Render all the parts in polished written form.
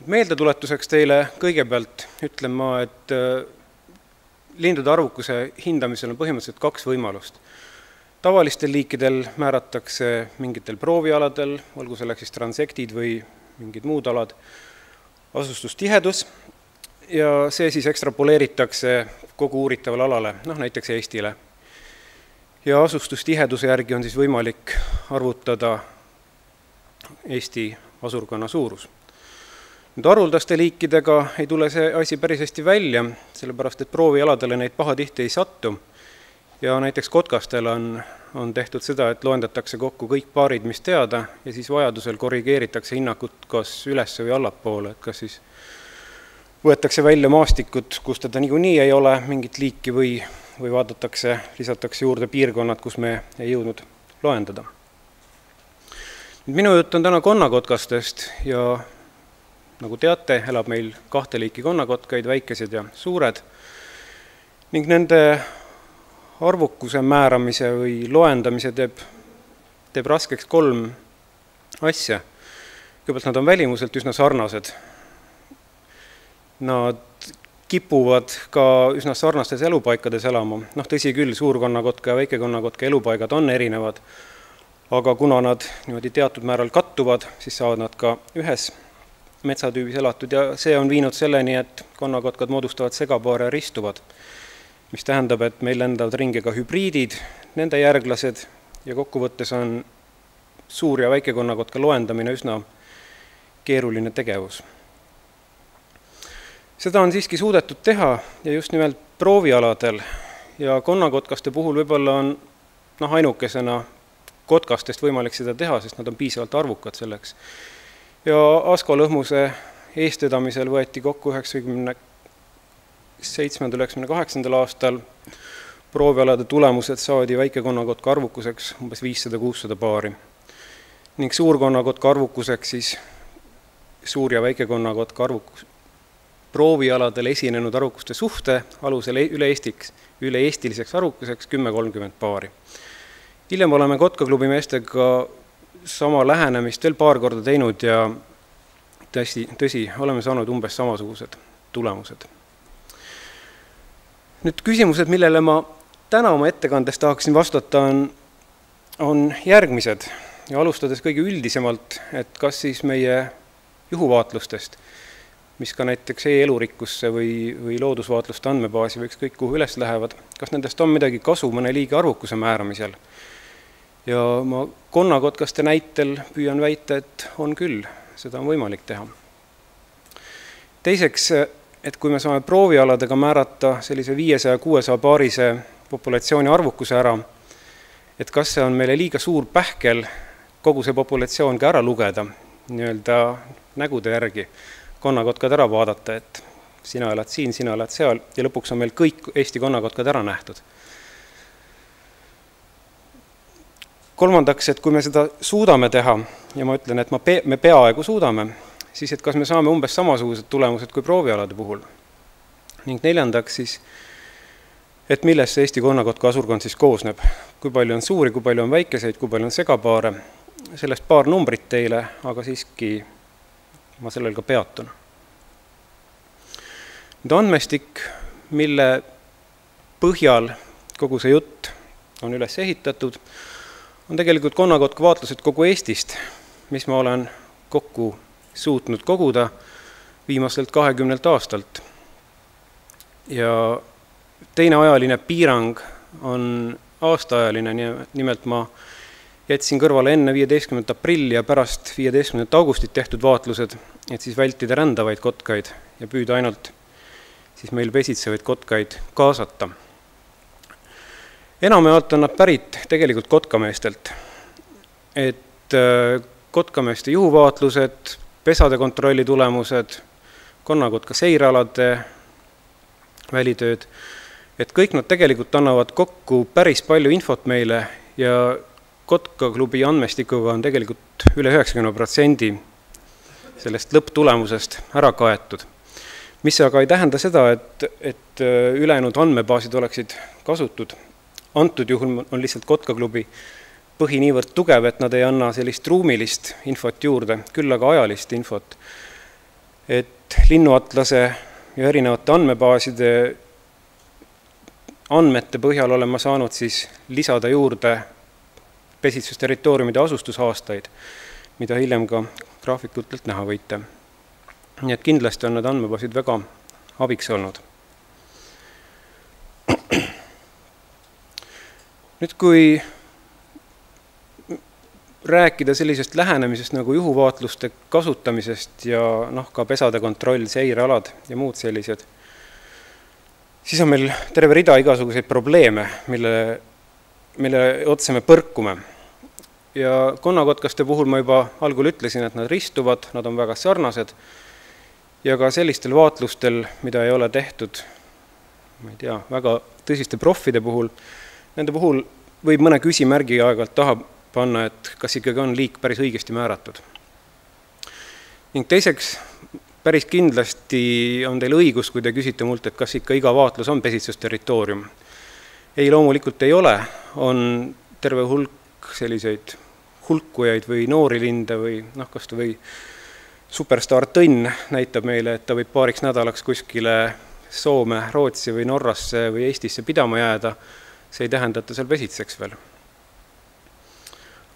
Meeldetuletuseks teile kõigepealt ütlen ma, et lindude arvukuse hindamisel on põhimõtteliselt kaks võimalust. Tavalistel liikidel määratakse mingitel proovialadel, olgu selleks siis transektid või mingid muud alad, asustustihedus ja see siis ekstrapoleeritakse kogu uuritaval alale, näiteks Eestile. Ja asustustiheduse järgi on siis võimalik arvutada Eesti asurkonna suurus. Nüüd aruldaste liikidega ei tule see asi päris hästi välja, sellepärast et proovialadele neid pahatihti ei sattu. Ja näiteks kotkastel on tehtud seda, et loendatakse kokku kõik paarid, mis teada, ja siis vajadusel korrigeeritakse hinnakut kas üles või allapoole, et kas siis võetakse välja maastikud, kus teda niikuinii ei ole mingit liiki või vaadatakse, lisatakse juurde piirkonnad, kus me ei jõudnud loendada. Minu jutt on täna konnakotkastest ja nagu teate, elab meil kahte liiki konnakotkaid, väikesed ja suured, ning nende arvukuse määramise või loendamise teeb raskeks kolm asja. Kõigepealt nad on välimuselt üsna sarnased. Nad kipuvad ka üsna sarnastes elupaikades elama. Tõsi küll, suurkonnakotka ja väikekonnakotka elupaigad on erinevad, aga kuna nad niimoodi teatud määral kattuvad, siis saavad nad ka ühes metsatüübis elatud ja see on viinud selleni, et konnakotkad moodustavad segapaare ja ristuvad, mis tähendab, et meil lendavad ringi ka hübriidid, nende järglased ja kokkuvõttes on suur- ja väikekonnakotka loendamine üsna keeruline tegevus. Seda on siiski suudetud teha ja just nimelt proovialadel ja konnakotkaste puhul võib-olla on ainukesena kotkastest võimalik seda teha, sest nad on piisavalt arvukad selleks. Ja Asko Lõhmuse eestvedamisel võeti kokku 1997-1998 aastal proovialade tulemused saadi väikekonnakotka arvukuseks umbes 500-600 paari ning suurkonnakotka arvukuseks siis suur- ja väikekonnakotka arvukus proovialadel esinenud arvukuste suhte alusel üle-eestiliseks arvukuseks 10-30 paari. Hiljem oleme Kotkaklubi meestega sama lähenemist veel paar korda teinud ja tõsi, oleme saanud umbes samasugused tulemused. Nüüd küsimused, millele ma täna oma ettekandes tahaksin vastata, on järgmised ja alustades kõige üldisemalt, et kas siis meie juhuvaatlustest, mis ka näiteks e-elurikkusse või loodusvaatluste andmebaasi või ükskõik kuhu üles lähevad, kas nendest on midagi kasu mõne liigi arvukuse määramisel? Ja ma konnakotkaste näitel püüan väita, et on küll, seda on võimalik teha. Teiseks, et kui me saame proovialadega määrata sellise 500-600 paarise populatsiooni arvukuse ära, et kas see on meile liiga suur pähkel kogu see populatsioon ka ära lugeda, nii-öelda nägude järgi, konnakotkad ära vaadata, et sina elad siin, sina elad seal ja lõpuks on meil kõik Eesti konnakotkad ära nähtud. Kolmandaks, et kui me seda suudame teha, ja ma ütlen, et me peaaegu suudame, siis et kas me saame umbes samasugused tulemused kui proovialade puhul. Ning neljandaks siis, et millest see Eesti konnakotka asurkond siis koosneb, kui palju on suuri, kui palju on väikeseid, kui palju on segapaare, sellest paar numbrit teile, aga siiski ma sellel ka peatun. Nüüd andmestik, mille põhjal kogu see jutt on üles ehitatud, on tegelikult konnakotka vaatlused kogu Eestist, mis ma olen kokku suutnud koguda viimastelt 20 aastalt. Ja teine ajaline piirang on aastaajaline, nimelt ma jätsin kõrvale enne 15. aprilli ja pärast 15. augustit tehtud vaatlused, et siis vältida rändavaid kotkaid ja püüda ainult siis meil pesitsevaid kotkaid kaasata. Enamjaolt on nad pärit tegelikult kotkameestelt, et kotkameeste juhuvaatlused, pesade kontrolli tulemused, konnakotka seirealade välitööd, et kõik nad tegelikult annavad kokku päris palju infot meile ja Kotkaklubi andmestikuga on tegelikult üle 90% sellest lõpptulemusest ära kaetud. Mis aga ei tähenda seda, et ülejäänud andmebaasid oleksid kasutud. Antud juhul on lihtsalt Kotkaklubi põhi niivõrd tugev, et nad ei anna sellist ruumilist infot juurde, küll aga ajalist infot. Et linnuatlase ja erinevate andmebaaside andmete põhjal olen ma saanud siis lisada juurde pesitsusterritooriumide asustusaastaid, mida hiljem ka graafikutelt näha võite. Nii et kindlasti on need andmebaasid väga abiks olnud. Nüüd, kui rääkida sellisest lähenemisest nagu juhuvaatluste kasutamisest ja ka pesade kontroll, seirealad ja muud sellised, siis on meil terve rida igasuguseid probleeme, mille otsa me põrkume. Ja konnakotkaste puhul ma juba algul ütlesin, et nad ristuvad, nad on väga sarnased ja ka sellistel vaatlustel, mida ei ole tehtud, ma ei tea, väga tõsiste proffide puhul, nende puhul võib mõne küsimärgi aeg-ajalt taha panna, et kas ikkagi on liik päris õigesti määratud. Ning teiseks, päris kindlasti on teil õigus, kui te küsite mult, et kas ikka iga vaatlus on pesitsusterritoorium. Ei, loomulikult ei ole, on terve hulk selliseid hulkujaid või noori linde või kas või superstar Tõnn näitab meile, et ta võib paariks nädalaks kuskile Soome, Rootsi või Norrasse või Eestisse pidama jääda. See ei tähenda, et ta seal pesitseks veel.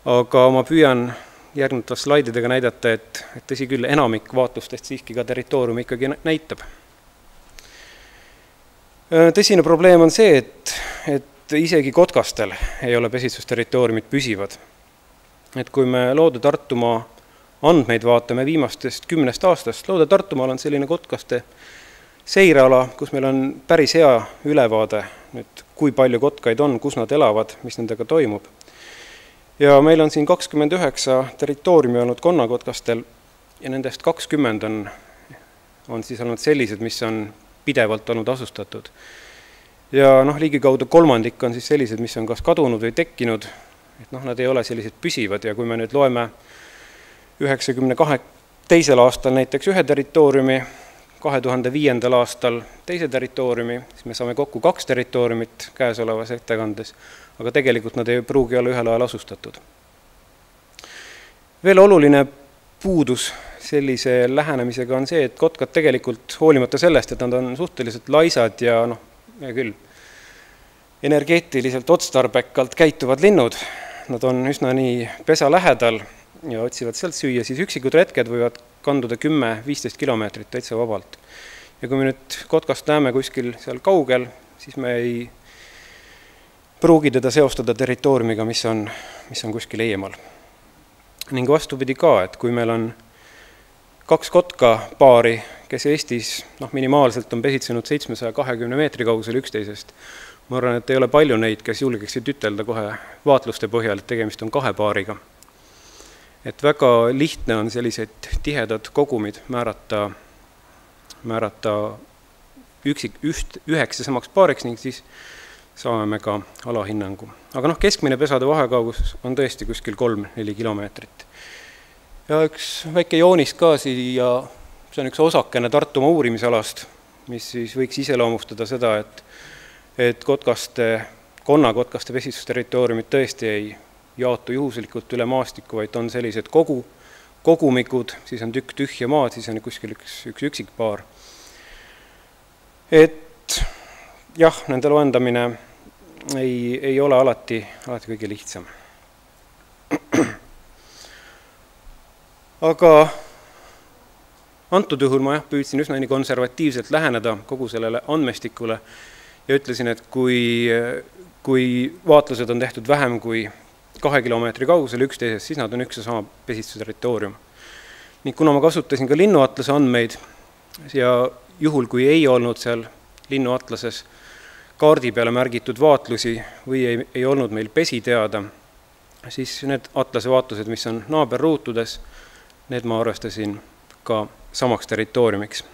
Aga ma püüan järgnevate slaididega näidata, et tõsi küll, enamik vaatlustest siiski ka territooriumi ikkagi näitab. Tõsine probleem on see, et isegi kotkastel ei ole pesitsusterritooriumid püsivad. Et kui me Loode Tartumaa andmeid vaatame viimastest 10 aastast, Loode Tartumaal on selline kotkaste seireala, kus meil on päris hea ülevaade, nüüd, kui palju kotkaid on, kus nad elavad, mis nendega toimub. Ja meil on siin 29 territooriumi olnud konnakotkastel ja nendest 20 on siis olnud sellised, mis on pidevalt olnud asustatud. Ja ligikaudu kolmandik on siis sellised, mis on kas kadunud või tekkinud, et nad ei ole sellised püsivad ja kui me nüüd loeme 92. aastal näiteks ühe territooriumi, 2005. aastal teise territooriumi, siis me saame kokku 2 territooriumit käesolevas ettekandes, aga tegelikult nad ei pruugi olla ühel ajal asustatud. Veel oluline puudus sellise lähenemisega on see, et kotkad tegelikult hoolimata sellest, et nad on suhteliselt laisad ja küll energeetiliselt otstarbekalt käituvad linnud, nad on üsna nii pesa lähedal ja otsivad sealt süüa, siis üksikud retked võivad kanduda 10-15 kilomeetrit täitsa vabalt. Ja kui me nüüd kotkast näeme kuskil seal kaugel, siis me ei pruugi teda seostada territooriumiga, mis on kuskil eemal. Ning vastupidi ka, et kui meil on 2 kotkapaari, kes Eestis minimaalselt on pesitsenud 720 meetri kaugusel üksteisest, ma arvan, et ei ole palju neid, kes julgeksid ütelda kohe vaatluste põhjal, et tegemist on 2 paariga. Et väga lihtne on sellised tihedad kogumid määrata üheks ja samaks paariks ning siis saame me ka alahinnangu. Aga keskmine pesade vahekaugus on tõesti kuskil 3-4 kilomeetrit. Ja üks väike joonis ka siia, see on üks osakene Tartumaa uurimisalast, mis siis võiks iseloomustada seda, et konnakotkaste pesitsusterritooriumid tõesti ei jaotu juhuslikult üle maastiku, vaid on sellised kogumikud, siis on tükk tühja maad, siis on kuskil üks üksikpaar. Et jah, nende loendamine ei ole alati kõige lihtsam. Aga antud juhul ma püüdsin üsna nii konservatiivselt läheneda kogu sellele andmestikule ja ütlesin, et kui vaatlused on tehtud vähem kui 2 kilomeetri kaugusel üksteisest, siis nad on üks ja sama pesitsusterritoorium. Ning kuna ma kasutasin ka linnuatlase andmeid ja juhul, kui ei olnud seal linnuatlases kaardi peale märgitud vaatlusi või ei olnud meil pesi teada, siis need atlase vaatlused, mis on naaberruutudes, need ma arvestasin ka samaks territooriumiks.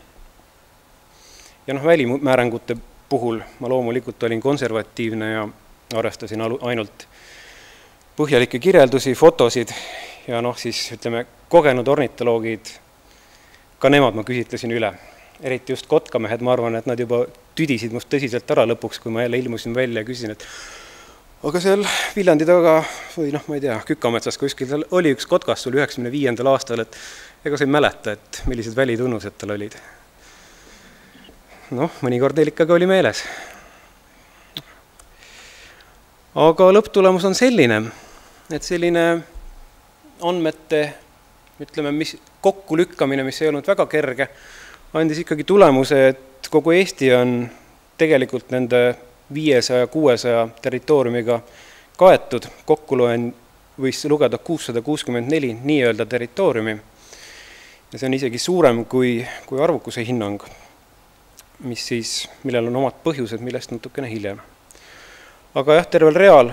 Ja välimäärängute puhul ma loomulikult olin konservatiivne ja arvestasin ainult põhjalikke kirjeldusi, fotosid ja siis ütleme, kogenud ornitoloogid, ka nemad ma küsitlesin üle. Eriti just kotkamehed, ma arvan, et nad juba tüdisid must tõsiselt ära lõpuks, kui ma jälle ilmusin välja ja küsin, et Aga seal Viljandi taga või noh, ma ei tea, Kükametsas kuskil tal oli üks kotkas sul 95. aastal, et ega sa ei mäleta, et millised välitunnused tal olid. Noh, mõnikord neil ikkagi oli meeles. Aga lõpptulemus on selline, et selline andmete, ütleme, kokkulükkamine, mis ei olnud väga kerge, andis ikkagi tulemuse, et kogu Eesti on tegelikult nende 500-600 territooriumiga kaetud, kokku võis lugeda 664 nii-öelda territooriumi. Ja see on isegi suurem kui arvukuse hinnang, millel on omad põhjused, millest natukene hiljem. Aga jah, tervel real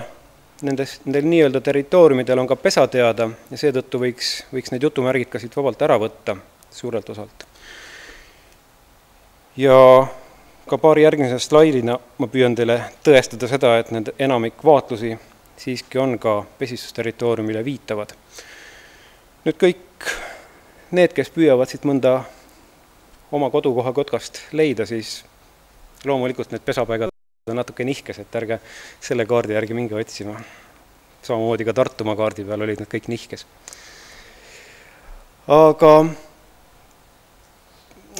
nendel nii-öelda territooriumidel on ka pesa teada ja seetõttu võiks need jutumärgid ka siit vabalt ära võtta suurelt osalt. Ja ka paari järgmise slaidina ma püüan teile tõestada seda, et need enamik vaatlusi siiski on ka pesistusterritooriumile viitavad. Nüüd kõik need, kes püüavad siit mõnda oma kodukoha kotkast leida, siis loomulikult need pesapaigad on natuke nihkes, et ärge selle kaardi järgi minge otsima. Samamoodi ka Tartumaa kaardi peal olid need kõik nihkes. Aga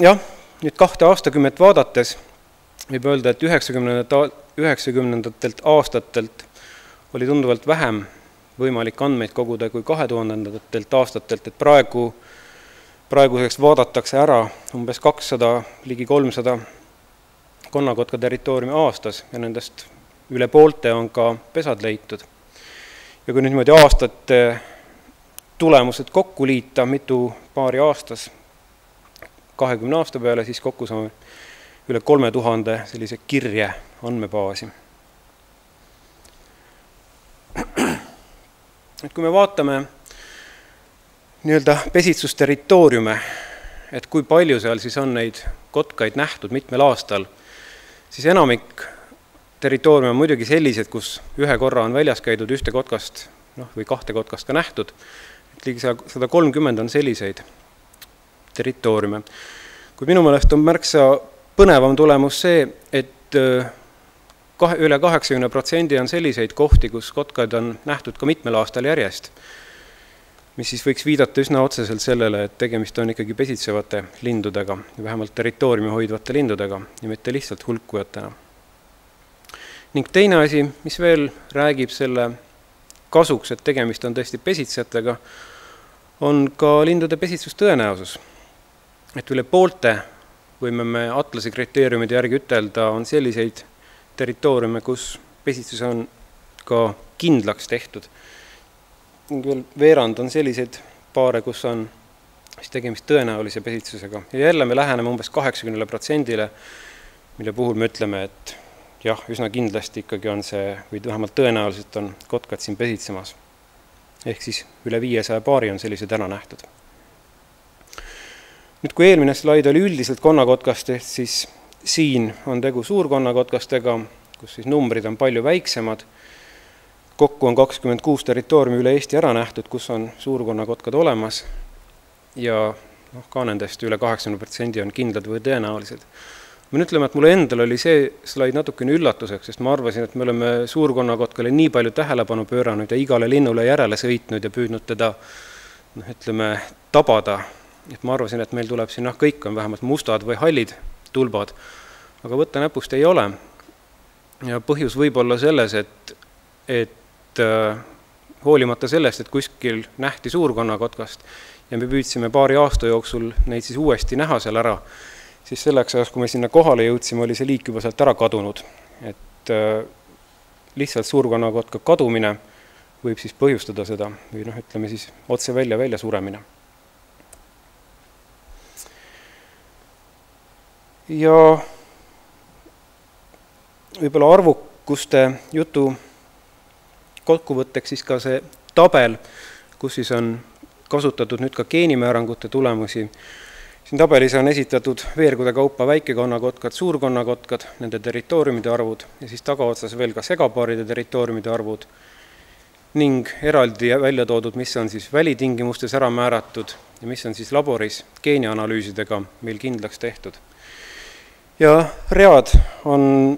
jah, nüüd 2 aastakümmet vaadates võib öelda, et 90ndatelt aastatelt oli tunduvalt vähem võimalik andmeid koguda kui 2000ndatelt aastatelt, et praeguseks vaadatakse ära umbes 200, ligi 300 konnakotka territooriumi aastas ja nendest üle poolte on ka pesad leitud. Ja kui nüüd niimoodi aastate tulemused kokku liita, mitu paari aastas 20 aasta peale, siis kokku saame üle 3000 sellise kirje andmebaasi. Et kui me vaatame nii-öelda pesitsusterritooriume, et kui palju seal siis on neid kotkaid nähtud mitmel aastal, siis enamik territooriume on muidugi sellised, kus ühe korra on väljas käidud ühte kotkast või 2 kotkast ka nähtud. Et ligi 130 on selliseid territooriume. Kui minu meelest on märksa põnevam tulemus see, et üle 80% on selliseid kohti, kus kotkad on nähtud ka mitmel aastal järjest, mis siis võiks viidata üsna otseselt sellele, et tegemist on ikkagi pesitsevate lindudega, vähemalt territooriumi hoidvate lindudega ja mitte lihtsalt hulkujatena. Ning teine asi, mis veel räägib selle kasuks, et tegemist on tõesti pesitsejatega, on ka lindude pesitsustõenäosus. Et üle poolte võime me Atlase kriteeriumide järgi ütelda, on selliseid territooriume, kus pesitsus on ka kindlaks tehtud. Veerand on selliseid paare, kus on tegemist tõenäolise pesitsusega. Ja jälle me läheneme umbes 80%, mille puhul me ütleme, et jah, üsna kindlasti ikkagi on see, või vähemalt tõenäoliselt on kotkad siin pesitsemas. Ehk siis üle 500 paari on sellised ära nähtud. Nüüd, kui eelmine slaid oli üldiselt konnakotkastest, siis siin on tegu suurkonnakotkastega, kus siis numbrid on palju väiksemad. Kokku on 26 territooriumi üle Eesti ära nähtud, kus on suurkonnakotkad olemas ja ka nendest üle 80% on kindlad või tõenäolised. Ma ütleme, et mulle endal oli see slaid natukene üllatuseks, sest ma arvasin, et me oleme suurkonnakotkale nii palju tähelepanu pööranud ja igale linnule järele sõitnud ja püüdnud teda, ütleme, tabada. Et ma arvasin, et meil tuleb siin kõik on vähemalt mustad või hallid tulbad, aga võtta näpust ei ole. Ja põhjus võib olla selles, et hoolimata sellest, et kuskil nähti suurkonnakotkast ja me püüdsime paari aasta jooksul neid siis uuesti näha seal ära, siis selleks ajaks, kui me sinna kohale jõudsime, oli see liik juba sealt ära kadunud. Et lihtsalt suurkonnakotka kadumine võib siis põhjustada seda või ütleme siis otse välja suremine. Ja võib-olla arvukuste jutu kokkuvõtteks siis ka see tabel, kus siis on kasutatud nüüd ka geenimäärangute tulemusi. Siin tabelis on esitatud veergude kaupa väikekonnakotkad, suurkonnakotkad, nende territooriumide arvud ja siis tagaotsas veel ka segapaaride territooriumide arvud ning eraldi välja toodud, mis on siis välitingimustes ära määratud ja mis on siis laboris geenianalüüsidega meil kindlaks tehtud. Ja read on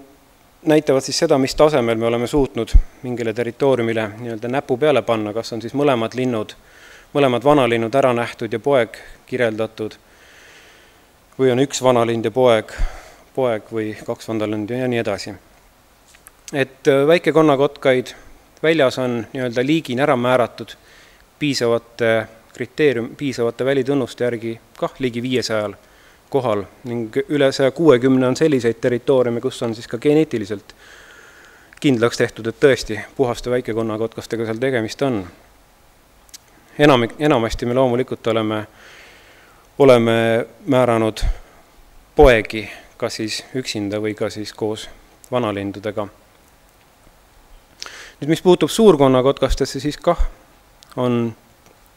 näitavad siis seda, mis tasemel me oleme suutnud mingile territooriumile nii-öelda näpu peale panna, kas on siis mõlemad mõlemad vanalinnud ära nähtud ja poeg kirjeldatud, või on üks vanalind ja poeg või 2 vanalindu ja nii edasi. Et väikekonnakotkaid väljas on nii-öelda liigin ära määratud piisavate välitunnuste järgi kah ligi 500 kohal ning üle 160 on selliseid territooriume, kus on siis ka geneetiliselt kindlaks tehtud, et tõesti puhaste väikekonnakotkastega seal tegemist on. Enamasti me loomulikult oleme määranud poegi kas siis üksinda või ka siis koos vanalindudega. Nüüd, mis puutub suurkonnakotkastesse, siis kah on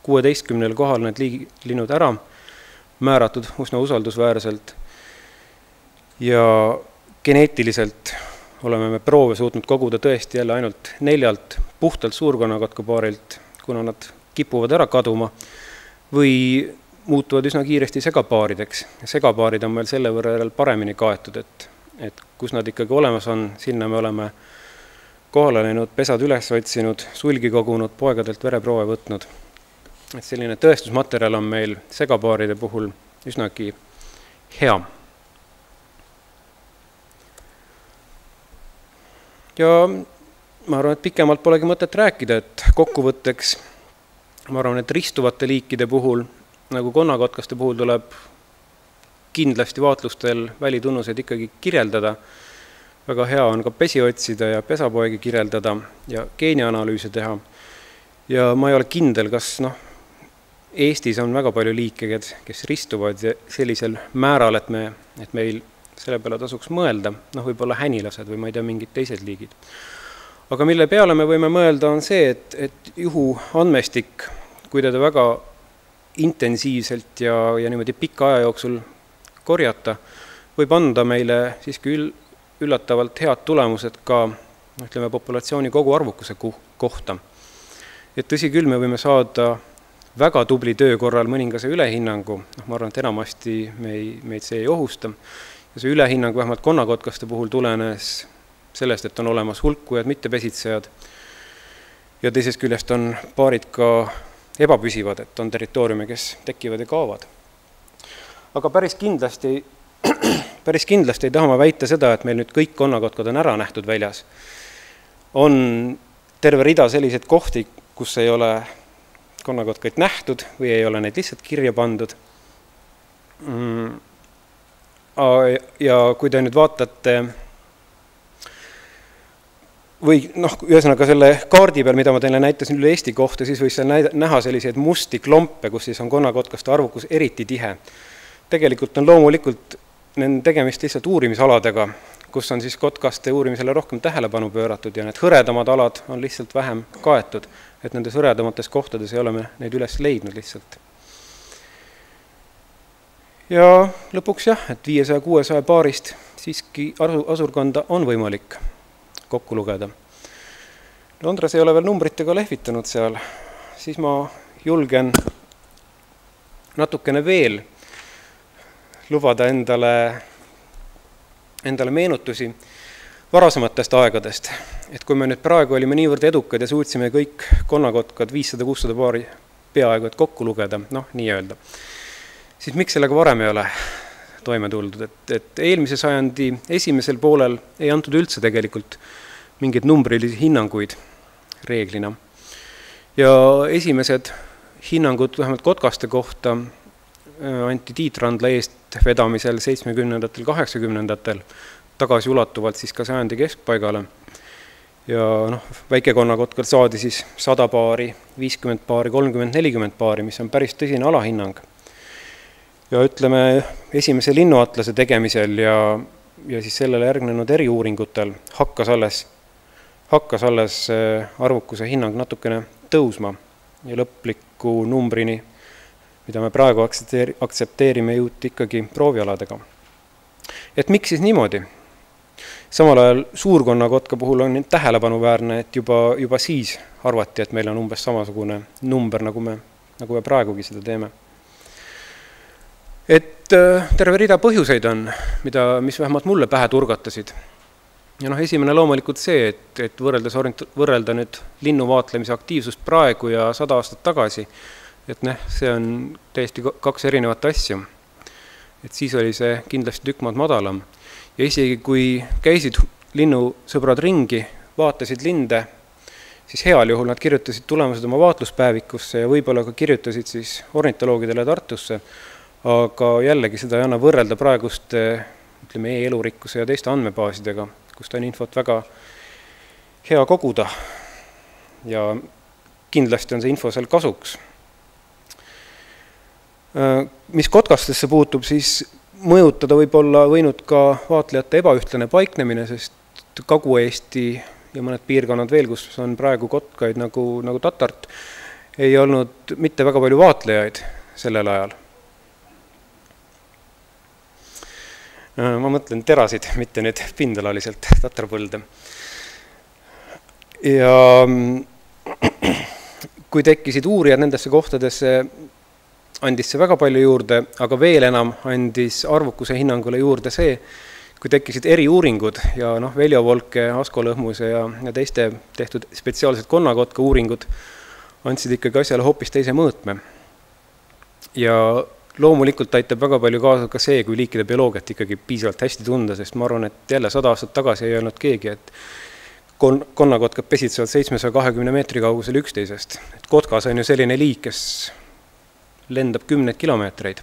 16 kohal need linnud ära määratud usna usaldusväärselt ja geneetiliselt oleme me proove suutnud koguda tõesti jälle ainult 4 puhtalt suurkonnakotkapaarilt, kuna nad kipuvad ära kaduma või muutuvad üsna kiiresti segapaarideks. Segapaarid on meil selle võrra paremini kaetud, et kus nad ikkagi olemas on, sinna me oleme kohale läinud, pesad üles otsinud, sulgi kogunud, poegadelt vereproove võtnud. Et selline tõestusmaterjal on meil segapaaride puhul üsnagi hea. Ja ma arvan, et pikemalt polegi mõtet rääkida, et kokkuvõtteks ma arvan, et ristuvate liikide puhul, nagu konnakotkaste puhul, tuleb kindlasti vaatlustel välitunnuseid ikkagi kirjeldada. Väga hea on ka pesi otsida ja pesapoegi kirjeldada ja geenianalüüse teha. Ja ma ei ole kindel, kas Eestis on väga palju liike, kes ristuvad sellisel määral, et meil selle peale tasuks mõelda, võib-olla hänilased või ma ei tea, mingid teised liigid. Aga mille peale me võime mõelda on see, et juhu andmestik, kui teda väga intensiivselt ja niimoodi pika aja jooksul korjata, võib anda meile siiski üllatavalt head tulemused ka populatsiooni koguarvukuse kohta. Et tõsi küll, me võime saada väga tubli töö korral mõningase ülehinnangu, ma arvan, et enamasti meid see ei ohusta. Ja see ülehinnang vähemalt konnakotkaste puhul tulenes sellest, et on olemas hulkujad, mitte pesitsejad. Ja teisest küljest on paarid ka ebapüsivad, et on territooriume, kes tekivad ja kaovad. Aga päris kindlasti ei taha ma väita seda, et meil nüüd kõik konnakotkad on ära nähtud väljas. On terve rida selliseid kohti, kus ei ole konnakotkaid nähtud või ei ole neid lihtsalt kirja pandud. Ja kui te nüüd vaatate või ühesõnaga selle kaardi peal, mida ma teile näitasin üle Eesti kohta, siis võis seal näha selliseid musti klompe, kus siis on konnakotkaste arvukus eriti tihe. Tegelikult on loomulikult tegemist lihtsalt uurimisaladega, kus on siis kotkaste uurimisele rohkem tähelepanu pööratud ja need hõredamad alad on lihtsalt vähem kaetud, et nendes hõredamates kohtades ei ole me neid üles leidnud lihtsalt. Ja lõpuks jah, et 500-600 paarist siiski asurkonda on võimalik kokku lugeda. Andres ei ole veel numbritega lehvitanud seal, siis ma julgen natukene veel lubada endale meenutusi varasematest aegadest. Et kui me nüüd praegu olime niivõrd edukad ja suutsime kõik konnakotkad 500-600 paari peaaegu kokku lugeda, nii öelda, siis miks sellega varem ei ole toime tuldud? Et eelmise sajandi esimesel poolel ei antud üldse tegelikult mingeid numbrilisi hinnanguid reeglina. Ja esimesed hinnangud vähemalt kotkaste kohta anti Tiit Randla eest vedamisel 70-80-ndatel tagasi ulatuvalt siis ka sajandi keskpaigale. Ja väikekonnakotkal saadi siis 100 paari, 50 paari, 30-40 paari, mis on päris tõsine alahinnang. Ja ütleme, esimese linnuatlase tegemisel ja siis sellele järgnenud eriuuringutel hakkas alles arvukuse hinnang natukene tõusma ja lõpliku numbrini, mida me praegu aktsepteerime, jõuti ikkagi proovialadega. Et miks siis niimoodi? Samal ajal suurkonnakotka puhul on tähelepanuväärne, et juba siis arvati, et meil on umbes samasugune number, nagu me praegugi seda teeme. Et terve rida põhjuseid on, mis vähemalt mulle pähe turgatasid. Ja esimene loomulikult see, et võrrelda nüüd linnuvaatlemise aktiivsust praegu ja 100 aastat tagasi, et see on täiesti 2 erinevat asju. Et siis oli see kindlasti tükk maad madalam. Ja isegi kui käisid linnusõbrad ringi, vaatasid linde, siis heal juhul nad kirjutasid tulemused oma vaatluspäevikusse ja võib-olla ka kirjutasid siis ornitoloogidele Tartusse, aga jällegi seda ei anna võrrelda praeguste e-elurikkuse ja teiste andmebaasidega, kus on infot väga hea koguda ja kindlasti on see info seal kasuks. Mis kotkastesse puutub, siis mõjutada võib-olla võinud ka vaatlejate ebaühtlane paiknemine, sest Kagu-Eesti ja mõned piirkonnad veel, kus on praegu kotkaid nagu Tatart, ei olnud mitte väga palju vaatlejaid sellel ajal. Ma mõtlen terasid, mitte nüüd pindalaliselt tatarpõlde. Ja kui tekkisid uurijad nendesse kohtadesse, andis see väga palju juurde, aga veel enam andis arvukuse hinnangule juurde see, kui tekkisid eriuuringud ja Veljo Volke, Asko Lõhmuse ja teiste tehtud spetsiaalsed konnakotka uuringud andsid ikkagi asjale hoopis teise mõõtme. Ja loomulikult aitab väga palju kaasa ka see, kui liikide bioloogiat ikkagi piisavalt hästi tunda, sest ma arvan, et jälle 100 aastat tagasi ei olnud keegi, et konnakotkad pesitsevad 720 meetri kaugusel üksteisest. Et kotkas on ju selline liik, kes lendab 10 kilomeetreid.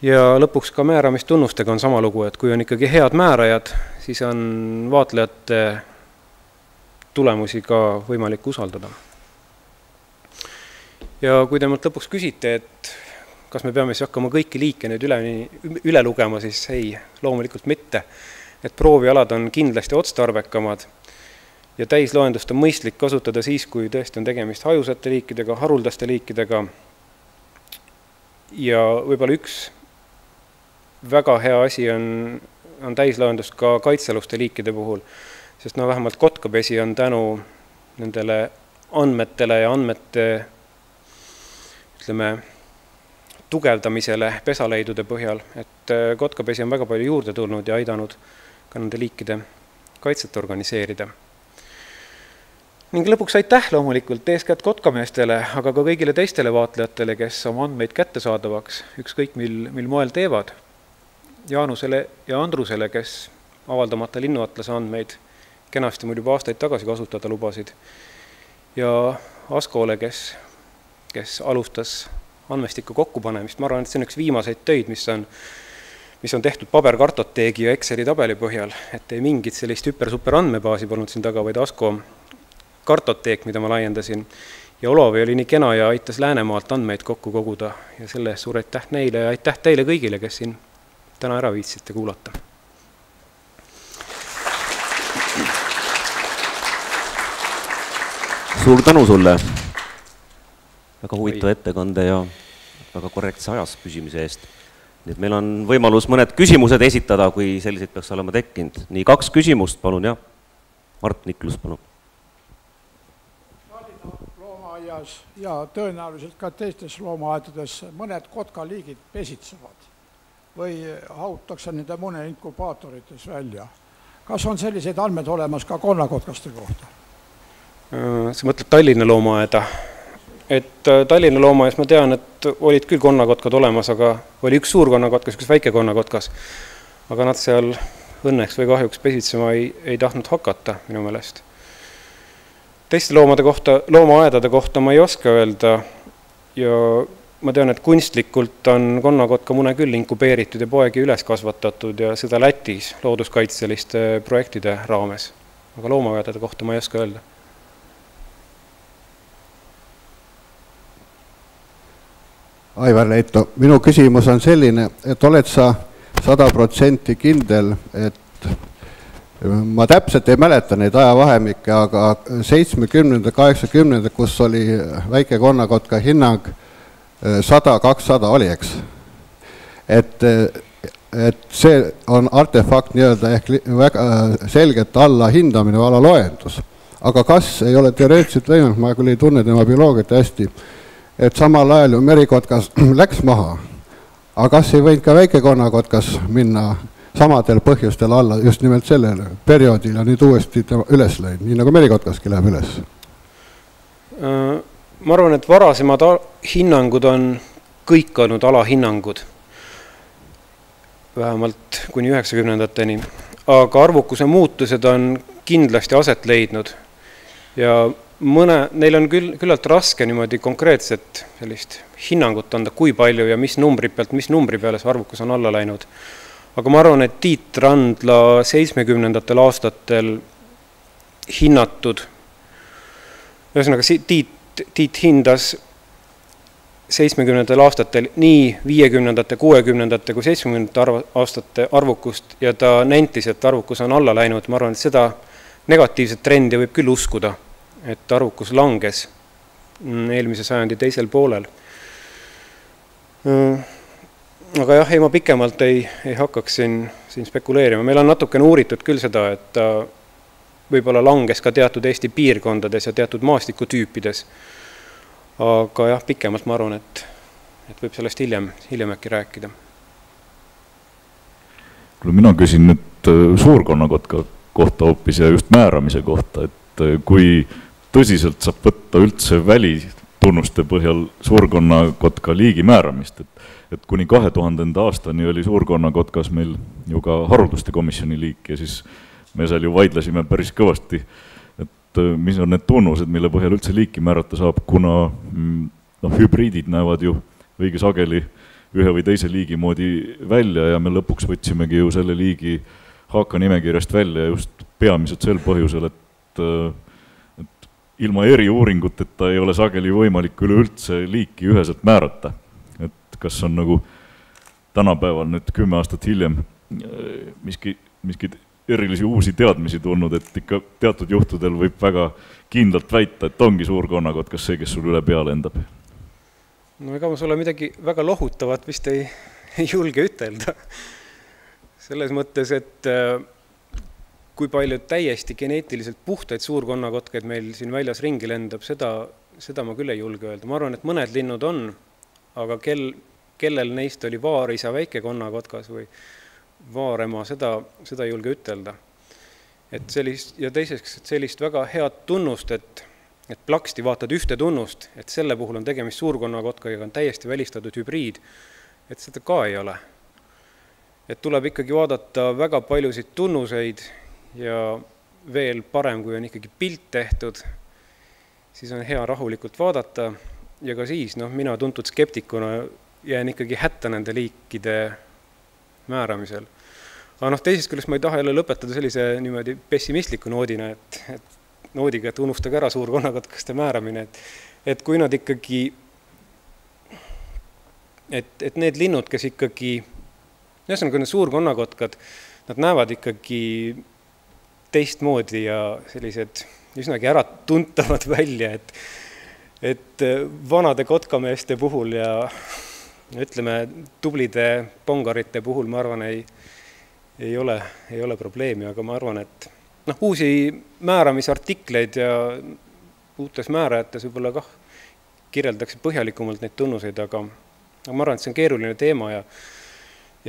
Ja lõpuks ka määramistunnustega on sama lugu, et kui on ikkagi head määrajad, siis on vaatlejate tulemusi ka võimalik usaldada. Ja kui te mult lõpuks küsite, et kas me peame siis hakkama kõiki liike nüüd üle lugema, siis ei, loomulikult mitte. Et proovialad on kindlasti otstarbekamad ja täisloendust on mõistlik kasutada siis, kui tõesti on tegemist hajusate liikidega, haruldaste liikidega. Ja võib-olla üks väga hea asi on täisloendust ka kaitsealuste liikide puhul, sest vähemalt kotkapesi on tänu nendele andmetele ja andmete tugevdamisele pesaleidude põhjal, et kotkapesi on väga palju juurde tulnud ja aidanud ka nende liikide kaitset organiseerida. Ning lõpuks aitäh loomulikult eeskätt kotkameestele, aga ka kõigile teistele vaatlejatele, kes oma andmeid kättesaadavaks ükskõik mil moel teevad. Jaanusele ja Andrusele, kes avaldamata linnuatlase andmeid kenasti mul juba aastaid tagasi kasutada lubasid. Ja Askole, kes alustas andmestiku kokkupanemist. Ma arvan, et see on üks viimaseid töid, mis on tehtud paberkartoteegi ja Exceli tabeli põhjal, et ei mingit sellist super andmebaasi polnud siin taga, vaid Asko kartoteek, mida ma laiendasin. Ja Olavi oli nii kena ja aitas Läänemaalt andmeid kokku koguda ja selle suur aitäh neile ja aitäh teile kõigile, kes siin täna ära viitsite kuulata. Suur tänu sulle väga huvitava ettekande ja väga korrektse ajas püsimise eest. Nüüd meil on võimalus mõned küsimused esitada, kui sellised peaks olema tekkinud. Nii 2 küsimust, palun, ja Mart Niklus, palun. Tallinna loomaaias ja tõenäoliselt ka teistes loomaaedades mõned kotkaliigid pesitsevad või hautakse nende mune inkubaatorites välja. Kas on sellised andmed olemas ka konnakotkaste kohta? Sa mõtled Tallinna loomaaeda? Et Tallinna loomaaias ma tean, et olid küll konnakotkad olemas, aga oli üks suur konnakotkas, üks väike konnakotkas. Aga nad seal õnneks või kahjuks pesitsema ei tahtnud hakata minu meelest. Teiste loomaaedade kohta ma ei oska öelda ja ma tean, et kunstlikult on konnakotka mune küll inkubeeritud ja poegi üles kasvatatud ja seda Lätis looduskaitseliste projektide raames. Aga loomaaedade kohta ma ei oska öelda. Aivar Leito, minu küsimus on selline, et oled sa 100% kindel, et ma täpselt ei mäleta neid ajavahemikke, aga 70, 80, kus oli väike konnakotka hinnang 100-200 oli, eks. Et see on artefakt nii-öelda ehk väga selgelt alla hindamine või alla loendus. Aga kas ei ole teoreetiliselt võimalik, ma küll ei tunne tema bioloogiat hästi, et samal ajal ju merikotkas läks maha, aga kas ei võinud ka väike konnakotkas minna samadel põhjustel alla just nimelt sellel perioodil ja nüüd uuesti üles läinud, nii nagu merikotkaski läheb üles? Ma arvan, et varasemad hinnangud on kõik olnud alahinnangud, vähemalt kuni 90-ndateni, aga arvukuse muutused on kindlasti aset leidnud ja neil on küllalt raske niimoodi konkreetset sellist hinnangut anda, kui palju ja mis numbri peale see arvukus on alla läinud. Aga ma arvan, et Tiit Randla 70-ndatel aastatel hinnatud, ühesõnaga Tiit hindas 70-ndatel aastatel nii 50-ndate, 60-ndate kui 70-ndate aastate arvukust ja ta nentis, et arvukus on alla läinud. Ma arvan, et seda negatiivset trendi võib küll uskuda, et arvukus langes eelmise sajandi teisel poolel. Aga jah, ma pikemalt ei hakkaks siin spekuleerima. Meil on natukene uuritud küll seda, et ta võib-olla langes ka teatud Eesti piirkondades ja teatud maastikutüüpides. Aga jah, pikemalt ma arvan, et võib sellest hiljem äkki rääkida. Mina küsin nüüd suurkonnakotka kohta hoopis ja just määramise kohta, et kui tõsiselt saab võtta üldse välitunnuste põhjal suurkonnakotka liigi määramist, et kuni 2000. aastani oli suurkonnakotkas meil ju ka harulduste komisjoni liik ja siis me seal ju vaidlesime päris kõvasti, et mis on need tunnused, mille põhjal üldse liiki määrata saab, kuna hübriidid näevad ju õige sageli ühe või teise liigi moodi välja ja me lõpuks võtsimegi ju selle liigi HK nimekirjast välja just peamiselt sel põhjusel, et ilma eriuuringuteta ei ole sageli võimalik üleüldse liiki üheselt määrata. Et kas on nagu tänapäeval nüüd 10 aastat hiljem miski erilisi uusi teadmisi tulnud, et ikka teatud juhtudel võib väga kindlalt väita, et ongi suurkonnakotkas see, kes sul üle pea lendab? No ega ma sulle midagi väga lohutavat vist ei julge ütelda. Selles mõttes, et kui palju täiesti geneetiliselt puhtaid suurkonnakotkaid meil siin väljas ringi lendab, seda ma küll ei julge öelda. Ma arvan, et mõned linnud on, aga kellel neist oli vaarisa väikekonnakotkas või vaarema, seda ei julge ütelda. Ja teiseks, et sellist väga head tunnust, et plaksti vaatad ühte tunnust, et selle puhul on tegemist suurkonnakotkaga, on täiesti välistatud hübriid, et seda ka ei ole. Et tuleb ikkagi vaadata väga paljusid tunnuseid ja veel parem, kui on ikkagi pilt tehtud, siis on hea rahulikult vaadata ja ka siis, mina tuntud skeptikuna jään ikkagi hätta nende liikide määramisel. Aga teisest küljest ma ei taha jälle lõpetada sellise niimoodi pessimistliku noodina, et unustage ära suurkonnakotkaste määramine, et kui nad ikkagi, et need linnud, kes ikkagi, ühesõnaga need suurkonnakotkad, nad näevad ikkagi teistmoodi ja sellised üsnagi ära tuntavad välja, et vanade kotkameeste puhul ja ütleme, tublide pongarite puhul ma arvan, ei ole probleemi, aga ma arvan, et uusi määramisartikleid ja uutes määrajates võib-olla kah kirjeldakse põhjalikumalt neid tunnuseid, aga ma arvan, et see on keeruline teema ja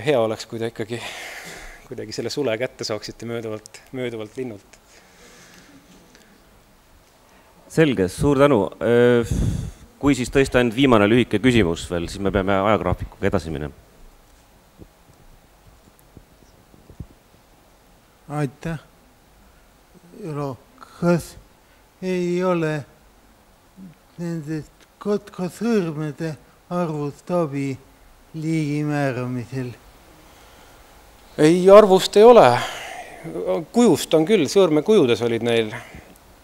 hea oleks, kui ta ikkagi kuidagi selle sule kätte saaksite mööduvalt linnult. Selge, suur tänu. Kui siis tõesti ainult viimane lühike küsimus veel, siis me peame ajagraafikuga edasi minema. Aitäh. Kas ei ole nendest kotkasõrmede arvust abi liigi määramisel? Ei, arvust ei ole. Kujust on küll, sõrmekujudes olid neil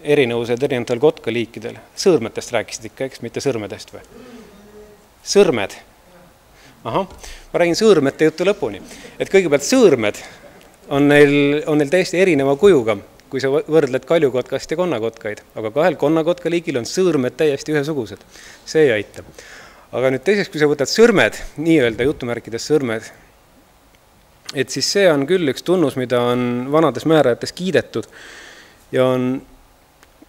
erinevused erinevatel kotkaliikidel. Sõrmetest rääkisid ikka, eks, mitte sõrmedest või? Sõrmed. Aha, ma räägin sõrmete juttu lõpuni. Et kõigepealt sõrmed on neil täiesti erineva kujuga, kui sa võrdled kaljukotkast ja konnakotkaid. Aga kahel konnakotkaliigil on sõrmed täiesti ühesugused. See ei aita. Aga nüüd teiseks, kui sa võtad sõrmed, nii-öelda jutumärkides sõrmed, et siis see on küll üks tunnus, mida on vanades määrajates kiidetud ja on,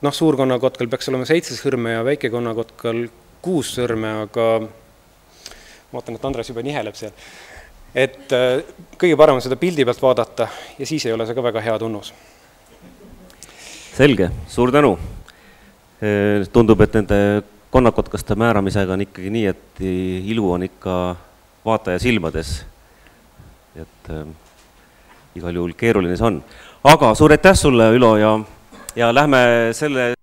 suurkonnakotkal peaks olema 7 sõrme ja väikekonnakotkal 6 sõrme, aga ma vaatan, et Andres juba niheleb seal. et kõige parem on seda pildi pealt vaadata ja siis ei ole see ka väga hea tunnus. Selge, suur tänu. Tundub, et nende konnakotkaste määramisega on ikkagi nii, et ilu on ikka vaataja silmades. Et igal juhul keeruline see on. Aga suur aitäh sulle, Ülo, ja lähme selle